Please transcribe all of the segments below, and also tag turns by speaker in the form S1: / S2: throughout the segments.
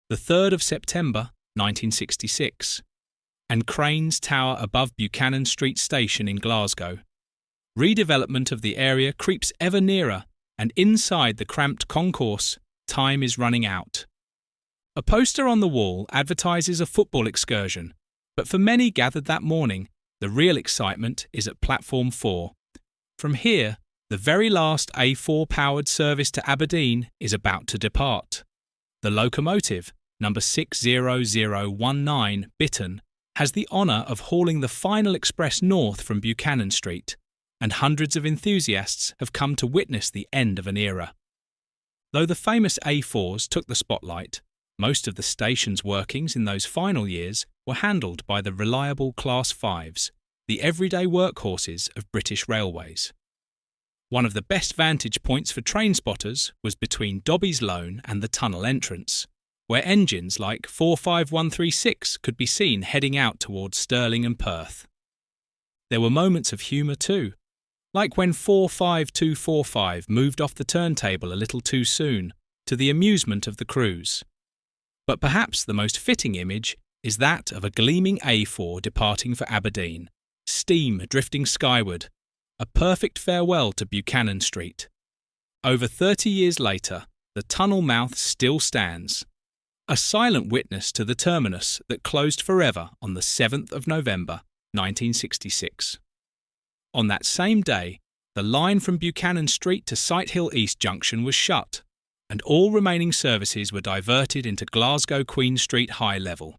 S1: the 3rd of September 1966, and cranes tower above Buchanan Street Station in Glasgow. Redevelopment of the area creeps ever nearer, and inside the cramped concourse, time is running out. A poster on the wall advertises a football excursion, but for many gathered that morning, the real excitement is at Platform 4. From here, the very last A4-powered service to Aberdeen is about to depart. The locomotive, number 60019 Beeching, has the honour of hauling the final express north from Buchanan Street, and hundreds of enthusiasts have come to witness the end of an era. Though the famous A4s took the spotlight, most of the station's workings in those final years were handled by the reliable Class 5s, the everyday workhorses of British Railways. One of the best vantage points for train spotters was between Dobby's Loan and the tunnel entrance, where engines like 45136 could be seen heading out towards Stirling and Perth. There were moments of humour too, like when 45245 moved off the turntable a little too soon, to the amusement of the crews. But perhaps the most fitting image is that of a gleaming A4 departing for Aberdeen, steam drifting skyward, a perfect farewell to Buchanan Street. Over 30 years later, the tunnel mouth still stands, a silent witness to the terminus that closed forever on the 7th of November, 1966. On that same day, the line from Buchanan Street to Sighthill East Junction was shut, and all remaining services were diverted into Glasgow Queen Street High Level.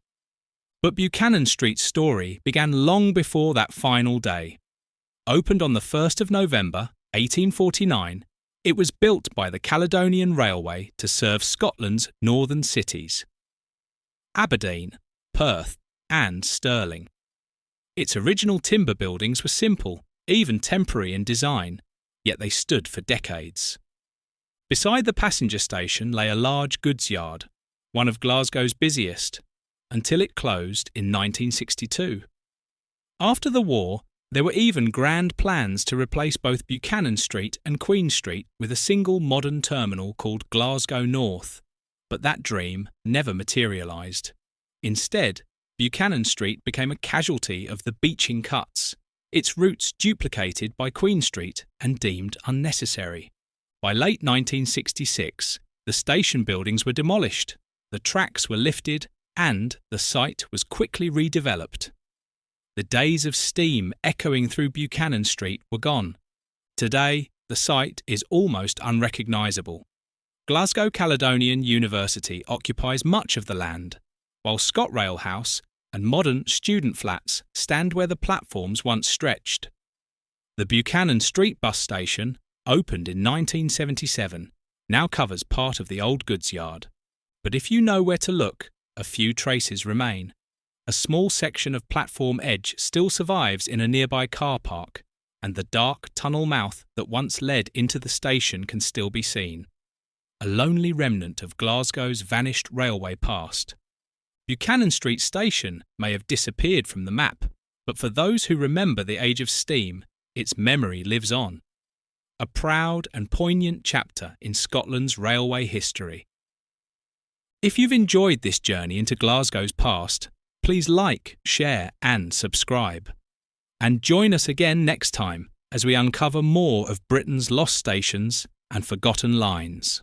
S1: But Buchanan Street's story began long before that final day. Opened on the 1st of November, 1849, it was built by the Caledonian Railway to serve Scotland's northern cities: Aberdeen, Perth, and Stirling. Its original timber buildings were simple, even temporary in design, yet they stood for decades. Beside the passenger station lay a large goods yard, one of Glasgow's busiest, until it closed in 1962. After the war, there were even grand plans to replace both Buchanan Street and Queen Street with a single modern terminal called Glasgow North, but that dream never materialised. Instead, Buchanan Street became a casualty of the Beeching cuts, its routes duplicated by Queen Street and deemed unnecessary. By late 1966, the station buildings were demolished, the tracks were lifted, and the site was quickly redeveloped. The days of steam echoing through Buchanan Street were gone. Today, the site is almost unrecognisable. Glasgow Caledonian University occupies much of the land, while ScotRail House and modern student flats stand where the platforms once stretched. The Buchanan Street bus station, opened in 1977, now covers part of the old goods yard. But if you know where to look, a few traces remain. A small section of platform edge still survives in a nearby car park, and the dark tunnel mouth that once led into the station can still be seen. A lonely remnant of Glasgow's vanished railway past. Buchanan Street Station may have disappeared from the map, but for those who remember the age of steam, its memory lives on. A proud and poignant chapter in Scotland's railway history. If you've enjoyed this journey into Glasgow's past, please like, share and subscribe. And join us again next time as we uncover more of Britain's lost stations and forgotten lines.